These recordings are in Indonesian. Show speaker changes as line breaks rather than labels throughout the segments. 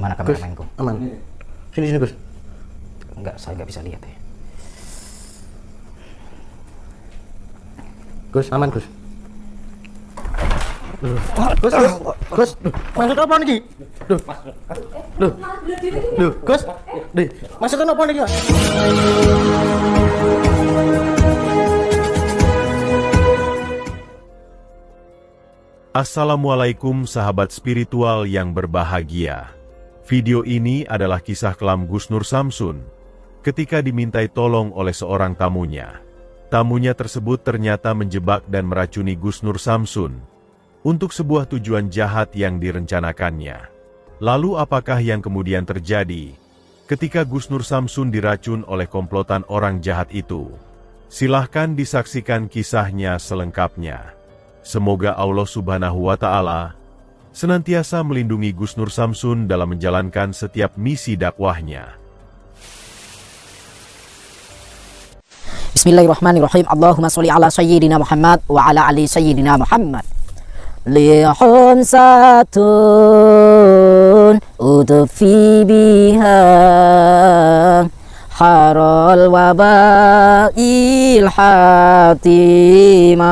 Mana
Gus,
kameramenku?
aman. Sini Gus.
Enggak, saya nggak bisa lihat ya.
Gus, aman Gus. Gus, Gus, maksud apa nih? Gus, maksudnya apa nih?
Assalamualaikum sahabat spiritual yang berbahagia. Video ini adalah kisah kelam Gus Nur Samsun ketika dimintai tolong oleh seorang tamunya. Tamunya tersebut ternyata menjebak dan meracuni Gus Nur Samsun untuk sebuah tujuan jahat yang direncanakannya. Lalu apakah yang kemudian terjadi ketika Gus Nur Samsun diracun oleh komplotan orang jahat itu? Silahkan disaksikan kisahnya selengkapnya. Semoga Allah Subhanahu wa Ta'ala senantiasa melindungi Gus Nur Samsun dalam menjalankan setiap misi dakwahnya.
Bismillahirrahmanirrahim. Allahumma sholli ala sayyidina Muhammad wa ala ali sayyidina Muhammad. Lihun satun udfi biha harul wabail hatimah.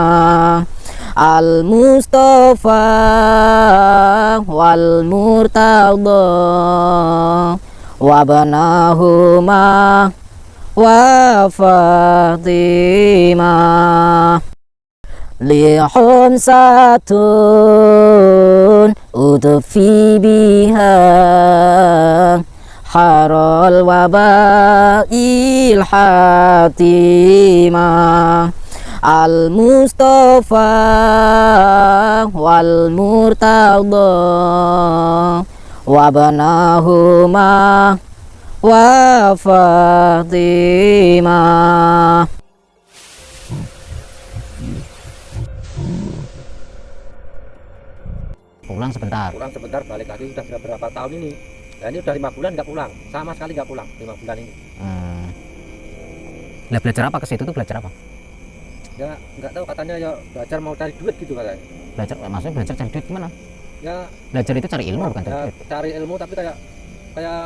Al-Mustafa wal Murtada wa banahuma wa Fatimah. Lihun satun udfi biha harul wabail hatimah. Al-Mustafa wal Murtada wa banahuma wa Fatimah.
Pulang sebentar.
Pulang sebentar, balik lagi sudah berapa tahun ini. Nah ini udah 5 bulan nggak pulang, sama sekali nggak pulang 5 bulan ini.
Lah belajar apa ke situ tuh, belajar apa?
Ya nggak tahu, katanya ya belajar mau cari duit gitu katanya.
Belajar, maksudnya belajar cari duit gimana?
Ya
Belajar itu cari ilmu bukan cari
ya,
duit.
cari ilmu tapi kayak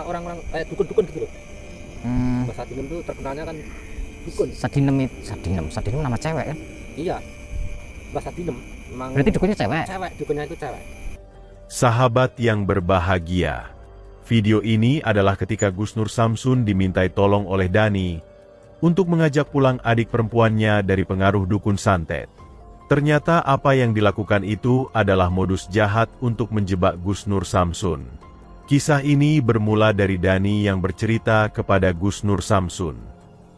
orang-orang kayak dukun-dukun gitu loh. Mbak Sadinem tuh terkenalnya kan dukun.
Sadinem nama cewek kan?
Iya, Mbak Sadinem memang.
Berarti dukunnya cewek?
Dukunnya itu cewek.
Sahabat yang berbahagia, video ini adalah ketika Gus Nur Samsun dimintai tolong oleh Dani untuk mengajak pulang adik perempuannya dari pengaruh dukun santet. Ternyata apa yang dilakukan itu adalah modus jahat untuk menjebak Gus Nur Samsun. Kisah ini bermula dari Dani yang bercerita kepada Gus Nur Samsun,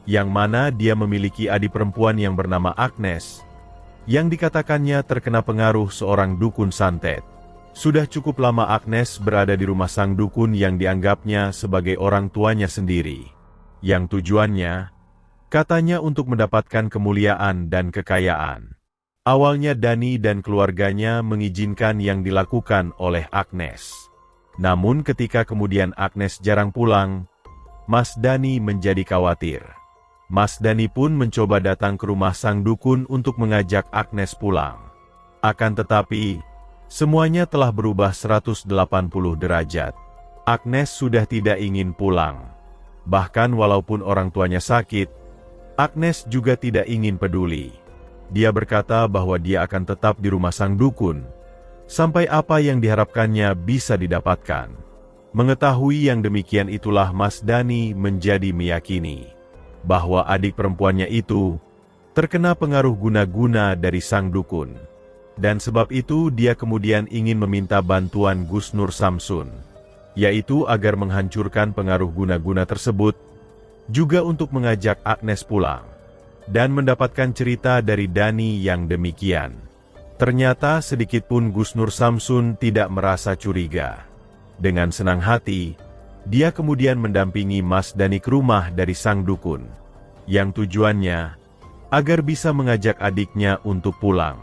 yang mana dia memiliki adik perempuan yang bernama Agnes, yang dikatakannya terkena pengaruh seorang dukun santet. Sudah cukup lama Agnes berada di rumah sang dukun yang dianggapnya sebagai orang tuanya sendiri, yang tujuannya katanya untuk mendapatkan kemuliaan dan kekayaan. Awalnya Dani dan keluarganya mengizinkan yang dilakukan oleh Agnes. Namun ketika kemudian Agnes jarang pulang, Mas Dani menjadi khawatir. Mas Dani pun mencoba datang ke rumah sang dukun untuk mengajak Agnes pulang. Akan tetapi, semuanya telah berubah 180 derajat. Agnes sudah tidak ingin pulang. Bahkan walaupun orang tuanya sakit, Agnes juga tidak ingin peduli. Dia berkata bahwa dia akan tetap di rumah sang dukun, sampai apa yang diharapkannya bisa didapatkan. Mengetahui yang demikian itulah Mas Dani menjadi meyakini bahwa adik perempuannya itu terkena pengaruh guna-guna dari sang dukun. Dan sebab itu dia kemudian ingin meminta bantuan Gus Nur Samsun, yaitu agar menghancurkan pengaruh guna-guna tersebut, juga untuk mengajak Agnes pulang, dan mendapatkan cerita dari Dani yang demikian. Ternyata sedikitpun Gus Nur Samsun tidak merasa curiga. Dengan senang hati, dia kemudian mendampingi Mas Dani ke rumah dari sang dukun, yang tujuannya agar bisa mengajak adiknya untuk pulang.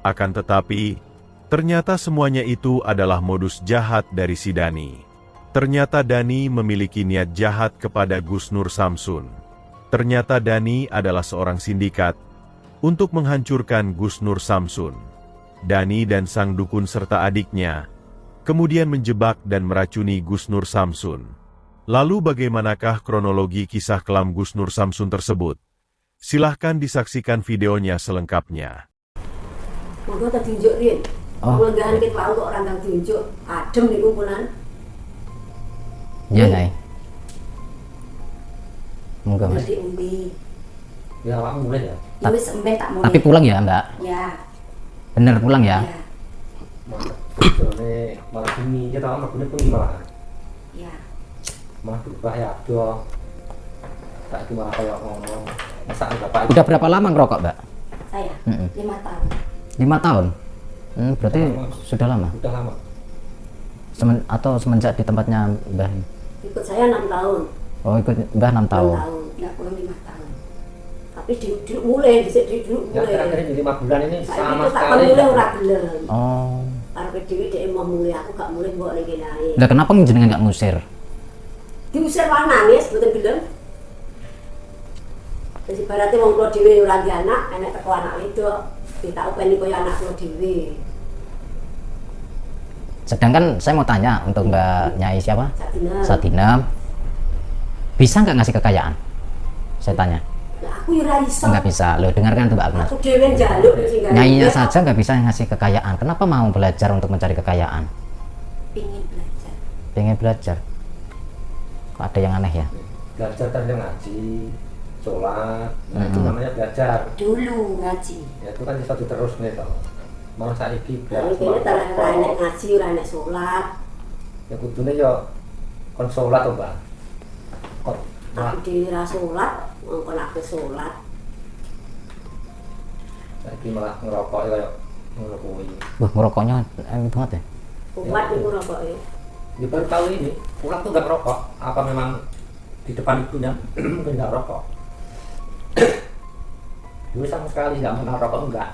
Akan tetapi, ternyata semuanya itu adalah modus jahat dari si Dani. Ternyata Dani memiliki niat jahat kepada Gus Nur Samsun. Ternyata Dani adalah seorang sindikat untuk menghancurkan Gus Nur Samsun. Dani dan sang dukun serta adiknya kemudian menjebak dan meracuni Gus Nur Samsun. Lalu bagaimanakah kronologi kisah kelam Gus Nur Samsun tersebut? Silahkan disaksikan videonya selengkapnya.
Monggo tak tunjuk Rin.
Oh.
Pelenggahan kita mau kok orang tak tunjuk. Adem di kumpulan.
Ya, Nyai. Monggo, Mas.
Jadi umbi.
Ya awakmu mulai ya.
Ya wis embe tak mulai.
Tapi pulang ya, Mbak?
Ya.
Bener pulang ya?
Ya.
Soalnya malah bumi kita malah bumi pun malah
Ya.
malah berubah ya doh. Tak itu malah kayak ngomong masa bapak itu
Udah berapa lama ngerokok, Mbak?
Saya 5 tahun.
5 tahun? Berarti
Lama.
sudah lama?
udah lama.
Atau semenjak di tempatnya Mbah?
Ikut saya 6 tahun.
Oh, ikut Mbah 6 tahun.
6 tahun. Ya pulang 5 tahun. Tapi di mulai dulu
Ya
mulai.
akhir-akhir ini 5 bulan ini
Saya
sama
itu tak
sekali.
mulai ora gelem.
Oh.
Karena dhewe dhek mau mulai aku gak mulai mbok ning kene ae.
Lah kenapa jenengan nggak ngusir?
Diusir wae nangis mboten gelem. Wis ibaratnya wong kula dhewe ora di anak, enek teko anak wedok, tak upeni koyo anak kula dhewe.
Sedangkan saya mau tanya untuk Mbak Nyai siapa?
Sadina.
Sadina. Bisa nggak ngasih kekayaan? Saya tanya.
Lah aku yo ora iso.
Nggak bisa. Loh, dengarkan tuh Mbak Agnes.
Aku dhewe njaluk sing gawe.
Nyainya saja nggak bisa ngasih kekayaan. Kenapa mau belajar untuk mencari kekayaan?
Pingin belajar.
Pengen belajar. Kok ada yang aneh ya?
Belajar kan yang ngaji, sholat, itu namanya belajar.
Dulu ngaji.
Ya itu kan bisa terus nih toh. Mau saiki
Lalu kene tak ora enek ngaji, ora enek salat.
ya kudune yo kon sholat to, Mbak. Kok
Aku dhewe ra salat, mongkon aku salat.
saiki malah ngerokok ya kayak ngono kuwi.
Wah, ngerokoknya enak banget ya.
Kuat iku rokoke.
Ya baru tahu ini, pulang tuh nggak merokok. Apa memang di depan ibunya mungkin nggak rokok? Dulu sama sekali nggak pernah rokok, enggak.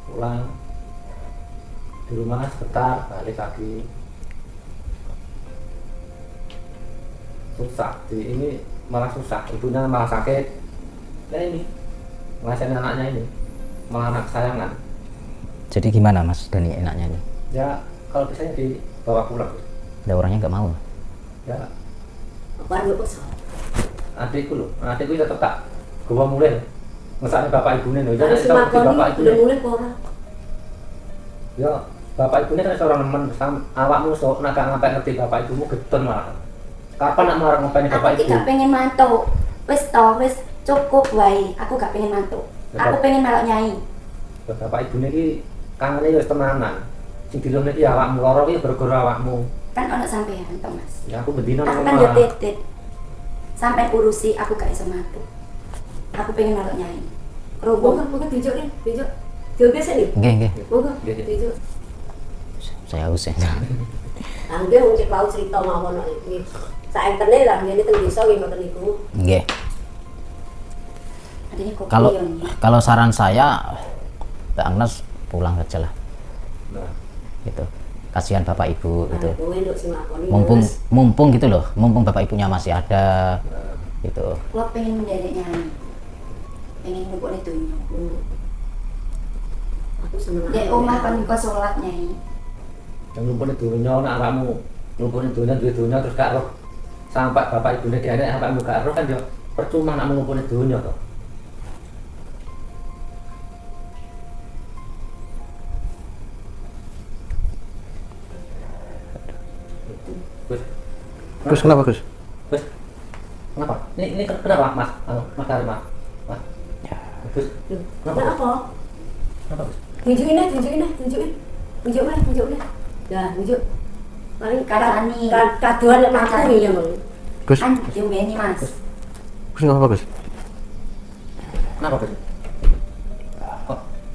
Pulang di rumah sebentar, balik lagi. Susah, ini malah susah. Ibunya malah sakit. Nah ini, ngasihin anaknya ini, malah anak sayangan.
Jadi gimana Mas Dani enaknya ini?
Ya kalau biasanya dibawa pulang.
Ada orangnya nggak mau.
Ya
Apa yo kok
adikku loh, adikku ya tetap gua mulai ngesane bapak ibunya loh,
Harus
jadi bapak
makoni
ibunya
udah mulai kok ora.
ya bapak ibunya kan seorang nemen awakmu sok nak ngapain ngerti bapak ibumu gedon malah kapan nak marah ngapain bapak
Aku
ibu
gak pengen mantuk. Wis to, wis cukup wae. Aku gak pengen mantuk. Aku pengen melok nyai.
ya, bapak ibunya ki kangennya ya tenanan sing dilone ki awakmu loro ki gara-gara awakmu
Kan ono sampean to, Mas.
ya aku bendino
Aku
nang
kan yo
omah
titit. Sampai urusi aku gak iso mantuk. Aku pengen melok nyai.
Monggo
Robo.
tunjuk nih, tunjuk. Tunjuk biasa nih.
Nggih.
Monggo
Nggih, nggih.
tunjuk.
Saya haus ya.
Angge wong cek mau cerita mawon iki. Sak entene lah ngene teng desa nggih ngoten niku.
Nggih.
Adine kok
Kalau
yo nih.
kalau saran saya Mbak Agnes pulang saja lah.
nah
Gitu. Kasihan bapak ibu gitu.
Kowe nduk sing lakoni.
Mumpung gitu loh, mumpung bapak ibunya masih ada gitu.
Kulo pengen menjadi nyai. Pengen ngumpul itu.
Aku seneng.
Dek omah kan kok salat nyai.
yang lumpune dunya nak awakmu lumpune dunya duwe dunya terus gak roh sampai bapak ibunya dianek awakmu gak roh kan yo percuma nak ngumpulin dunya to. Gus,
Gus kenapa Gus?
Gus, kenapa? Ini kenapa Mas? Mas Karima, Mas. Gus, kenapa?
Kenapa?
Kenapa Gus?
Tunjukin nih, tunjukin nih, tunjukin. Tunjuk nih. Ya, tunjuk. Paling
Kasani.
kaduan nek aku ya, Bang.
Gus,
Kan diombeni, Mas.
Gus nggak apa Gus?
Kenapa Gus?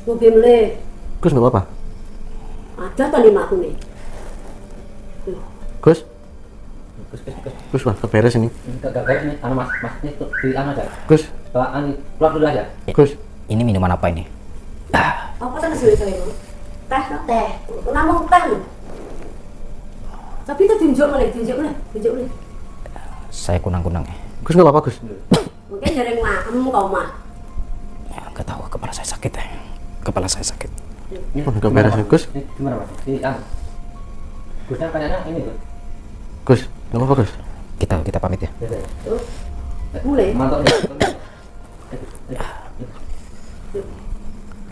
Mobil mulai
Gus nggak apa?
ada tadi makku nih.
Gus,
Gus,
Gus wah keberes ini.
gak kayak ini, Mas, ini tuh di aja.
Gus,
Keluar dulu aja.
Gus,
Ini minuman apa ini?
Apa kan suwe itu? Teh,
Teh.
namung teh. Tapi itu tunjuk nih.
Saya kunang-kunang ya.
Gus nggak apa Gus?
Mungkin jaring makem kau mah.
Ya nggak tahu, kepala saya sakit ya. Kepala saya sakit.
Oh, nggak beres ya Gus?
Ini gimana Mas? Gusnya kayaknya ini Gus.
Gus, nggak apa-apa Gus.
Kita pamit ya.
Tuh. Mulai.
Mantap nih.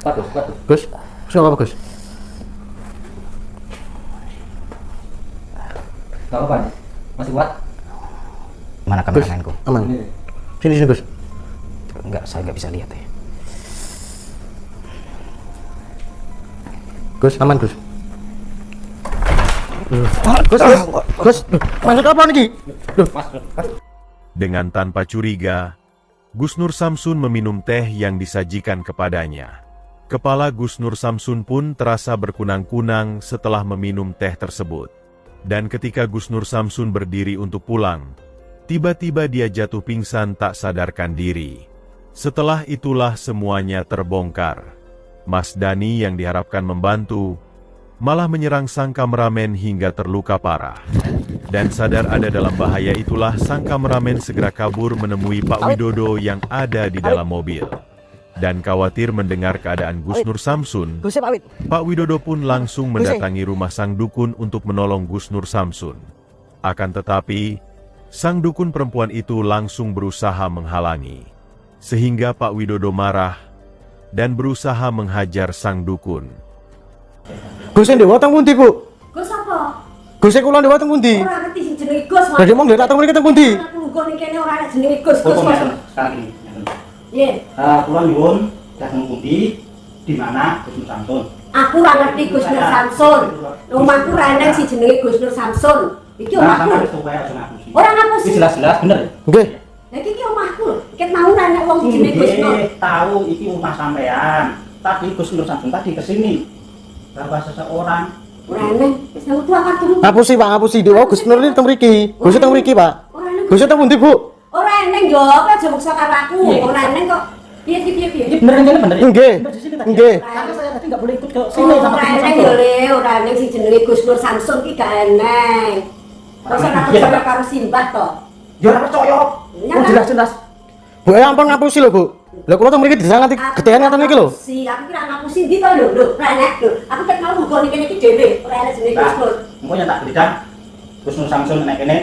Kuat Gus.
Gus nggak apa-apa Gus.
Gak apa-apa nih. Masih kuat?
Mana
Gus,
kameramenku?
aman.
Ini.
Sini Gus.
Enggak, saya nggak bisa lihat ya.
Gus, aman Gus. Gus, maksud apa nih? Loh,
Dengan tanpa curiga, Gus Nur Samsun meminum teh yang disajikan kepadanya. Kepala Gus Nur Samsun pun terasa berkunang-kunang setelah meminum teh tersebut. Dan ketika Gus Nur Samsun berdiri untuk pulang, tiba-tiba dia jatuh pingsan tak sadarkan diri. Setelah itulah semuanya terbongkar. Mas Dani yang diharapkan membantu, malah menyerang sang kameramen hingga terluka parah. Dan sadar ada dalam bahaya itulah sang kameramen segera kabur menemui Pak Widodo yang ada di dalam mobil. Dan khawatir mendengar keadaan Gus Nur Samsun, Pak Widodo pun langsung mendatangi rumah sang dukun untuk menolong Gus Nur Samsun. Akan tetapi, sang dukun perempuan itu langsung berusaha menghalangi. Sehingga Pak Widodo marah dan berusaha menghajar sang dukun.
Gus yang dewa teng pundi, Bu?
Gus apa?
Gus yang kula dewa teng pundi?
Ora ngerti sing jenenge Gus.
Lah dia mau ndelok teng mriki teng pundi?
Aku nggon iki kene ora ana jenenge Gus. Gus.
Sekarang ini.
Iya.
Kula nyuwun dateng pundi di mana Gus Nur Samsun.
Aku ora ngerti Gus Nur Samsun. Omahku ora ana sing jenenge Gus Nur Samsun. Iki omahku. Ora ngapusi.
Ini jelas-jelas bener.
Nggih.
Lah iki omahku. Ket mau ora ana wong sing jenenge Gus Nur.
Tahu iki rumah sampean. Tadi Gus Nur Samsun tadi kesini. Berapa seseorang?
Ora ana. Wis aku tuwa kartu.
Ngapusi, Pak, ngapusi. Dewa Gus Nur ini teng mriki. Gus teng mriki, Pak.
Ora ana.
Gus teng pundi, Bu?
Ora eneng yo, apa aja maksa karo aku. Ora eneng kok. Piye.
Ini bener ini bener.
Nggih. Nggih.
Karena saya tadi nggak boleh ikut ke sini sama
Ora
Gus Nur
eneng yo
Samsun.
le, ora eneng sing jenenge Gus Nur Samsun ki gak eneng. Masa aku percaya karo Simbah to.
Ya ora percaya. Oh jelas-jelas.
Bu, ampun ngapusi lho, Bu. Lah kula teng mriki disanganti gedean ngaten iki lho.
Si, aku kira ngapusi ndi to lho, ora enek lho. Aku ket mau nggon kene iki dhewe, ora enek jenenge Gus Nur.
Engko yang tak berikan Gus Nur Samsun nek kene.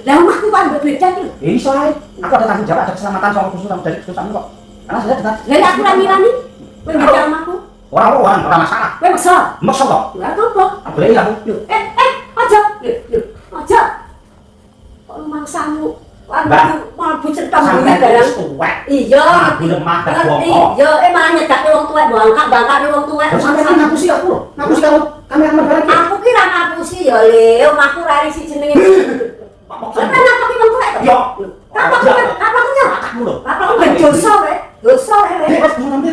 Lah omahku kok ambek beda ki lho.
Ini soalnya aku ada tanggung jawab ada keselamatan soal Gus Nur Samsun dari Gus Samsun kok. Karena saya datang.
Lah aku ora mirani. Kowe beda omahku.
Orang masalah.
Kowe maksa.
Maksa kok.
Lah apa?
Aku boleh aku.
Lho, aja. Lho, aja. Kok mangsamu
Mbak,
mau cerita mburi
sampai
barang.
terus tuwek.
Iya,
Aku lemah dan bongkok.
Iya, malah nyedake wong tuwek bangkak wong tuwek.
Terus sampai ngapusi aku loh. Ngapusi kamu kameramen bareng.
Aku kira ngapusi ya, Le. Omahku ra isi jenenge. Lah kenapa ki wong tuwek to?
Yo.
Apa punya?
Aku loh.
Apa ben dosa wae? Dosa wae.
Bebas Bu nanti.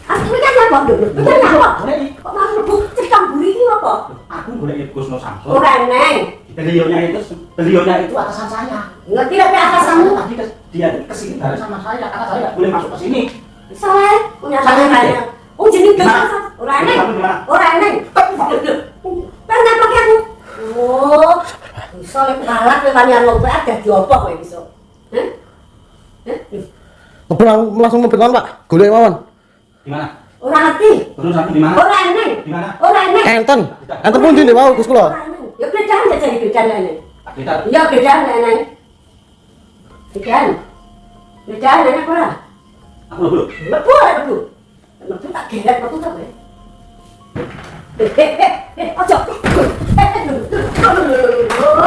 Aku iki kan apa? Iki apa? Kok mau mlebu cerita mburi iki apa?
Aku boleh Gus Nur Samsun.
Ora eneng.
Beliaunya itu atasan saya.
Ngerti tapi atasanmu?
Tadi dia kesini bareng sama saya karena saya nggak boleh masuk ke sini.
Salah, punya
Salah
tangan. Oh jenenge dosa. Ora eneng. Ora eneng. Kenapa ki aku? Oh, iso lek kalah kowe wanian wong tuwek ada diopo kowe iso. Heh?
Langsung memberikan, Pak. Golek mawon.
Di mana?
Ora ngerti.
Gus Nur Samsun di mana?
Ora eneng.
Di mana?
Ora eneng.
Enten pundi dewa Gus kula?
Ora eneng. Ya bedaan aja jadi bedaan eneng.
Kita
Iya bedaan eneng. Bedaan eneng ora?
aku loh.
Lebu. Lebu tak geret metu ta kowe. Ojo.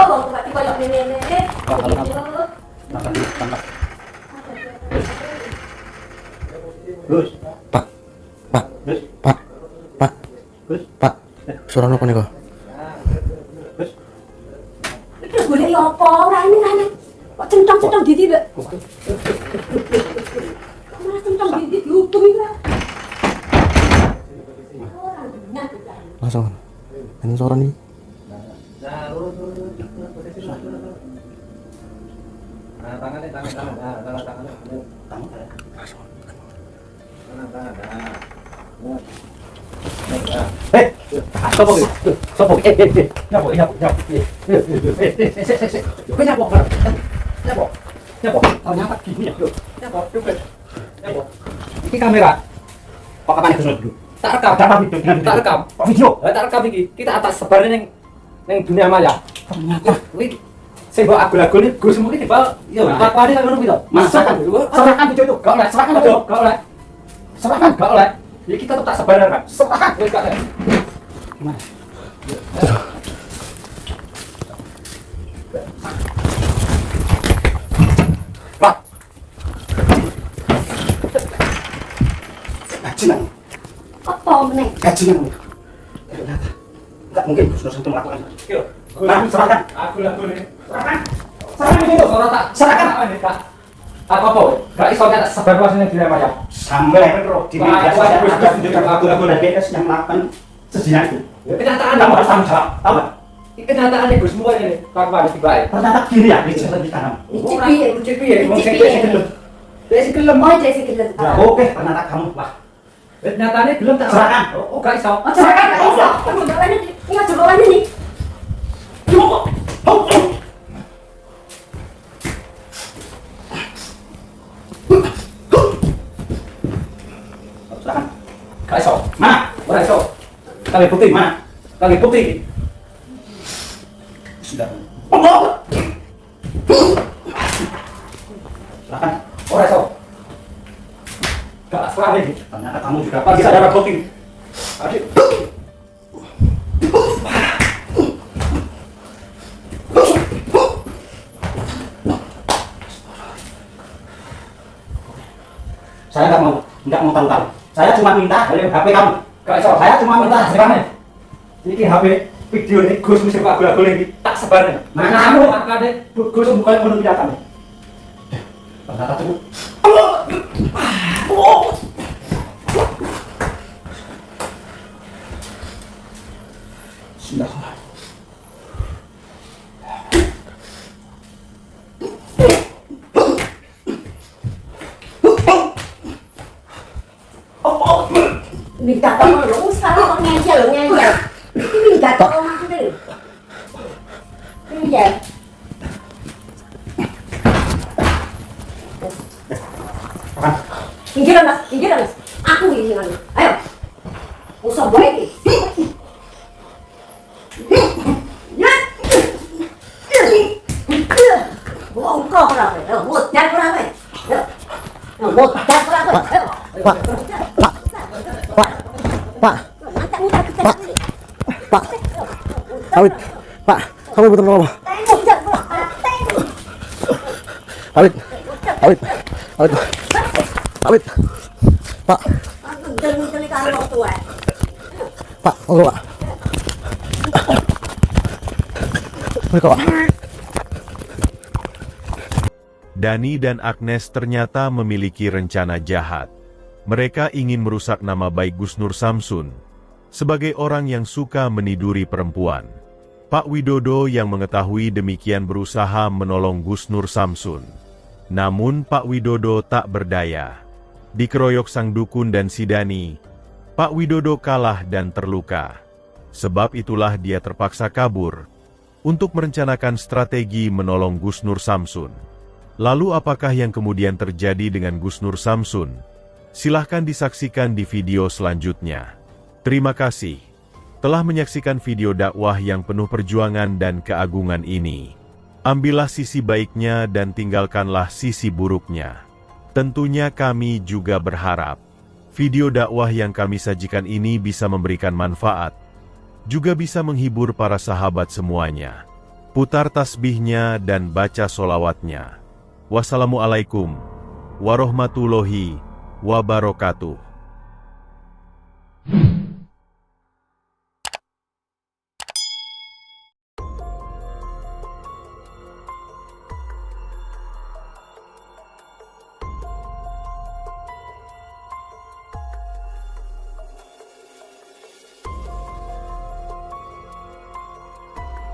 Wong tuwek koyo ngene.
Gus.
Pak.
Gus. Gus.
Pak. Suara napa niku?
Gus.
Iki golek ya apa ora ini. Kok centong-centong didi, Mbak? Malah centong didi dihubungi lah.
Langsung. Ini suara nih.
Sopo. Nyapo. Ternyata gini ya. Nyapo. Ini kamera. Kok kapan Gus Nur dulu?
Tak rekam.
Ada apa video? Dengan
Tak rekam.
Video.
Tak rekam iki. Kita atas sebarin ning dunia maya.
Ternyata.
Kuwi sing mbok agul-agul iki Gusmu iki tiba yo apa-apa kan ngono kuwi to.
Serahkan video itu.
Gak oleh,
Serahkan
video.
video.
Gak oleh.
Serahkan.
Gak oleh. Ya kita tetap sebarin kan.
Serahkan.
Wis gak oleh.
Gimana? Pak. Bajingan.
Apa meneh?
Bajingan. Ternyata. Enggak mungkin Gus Nur Samsun melakukan.
Yo.
Nah, serahkan.
Agul-agul ini.
Serahkan. Serahkan video.
Ora tak
Serahkan.
Kak. Apa-apa? Gak iso kita sebar luas ning dunia maya.
Sampai roh di media sosial ada video lagu-lagu dan BS yang melakukan sezina itu.
Ya kenyataan
Kamu harus tanggung jawab. Tahu nggak?
ini kenyataan ini Gusmu ini kapan tiba.
Ternyata gini ya, bisa lebih kanan.
Cek piye? Wong sing gelem. Dia sing gelem.
Oh, jadi gelem.
Ya, oke, ternyata kamu lah.
Nyatane gelem tak
Serahkan.
Oh, gak iso.
Oh, serahkan gak iso. Kamu jalan ini. Ini aja jalan ini.
Serahkan.
Gak iso.
Mana?
Ora iso. Kali bukti.
Mana?
Kali bukti.
Sudah. Serahkan.
Ora iso. Gak serah lagi.
Ternyata kamu juga
Pasti ada bukti. Adik.
Saya nggak mau tahu-tahu. Saya cuma minta dari HP kamu.
Gak iso.
Saya cuma minta
serahkan. Iki HP video ini Gus mesti agul-agul ini tak sebar.
Nah,
kamu
kamu-
makane
Gus bukan menurut kelihatan. Ternyata cukup. Sudah.
Minta tolong lu sekarang kok ngejel. Ini minta tolong maksudnya. Ngejel. Pinggiran mas. Aku ini kan. Ayo. Usah baik ini. Ya. Wah, kau berapa? Modal berapa? Modal berapa?
Pak. Awit. Pak, kamu betul apa? Awit. Awit. Awit. Awit. Pak. Pak, tunggu Pak. Mereka Pak.
Dani dan Agnes ternyata memiliki rencana jahat. Mereka ingin merusak nama baik Gus Nur Samsun sebagai orang yang suka meniduri perempuan. Pak Widodo yang mengetahui demikian berusaha menolong Gus Nur Samsun. Namun Pak Widodo tak berdaya. Dikeroyok sang dukun dan si Dani, Pak Widodo kalah dan terluka. Sebab itulah dia terpaksa kabur untuk merencanakan strategi menolong Gus Nur Samsun. Lalu apakah yang kemudian terjadi dengan Gus Nur Samsun? Silahkan disaksikan di video selanjutnya. Terima kasih telah menyaksikan video dakwah yang penuh perjuangan dan keagungan ini. Ambillah sisi baiknya dan tinggalkanlah sisi buruknya. Tentunya kami juga berharap video dakwah yang kami sajikan ini bisa memberikan manfaat, juga bisa menghibur para sahabat semuanya. Putar tasbihnya dan baca solawatnya. Wassalamualaikum warahmatullahi wabarakatuh.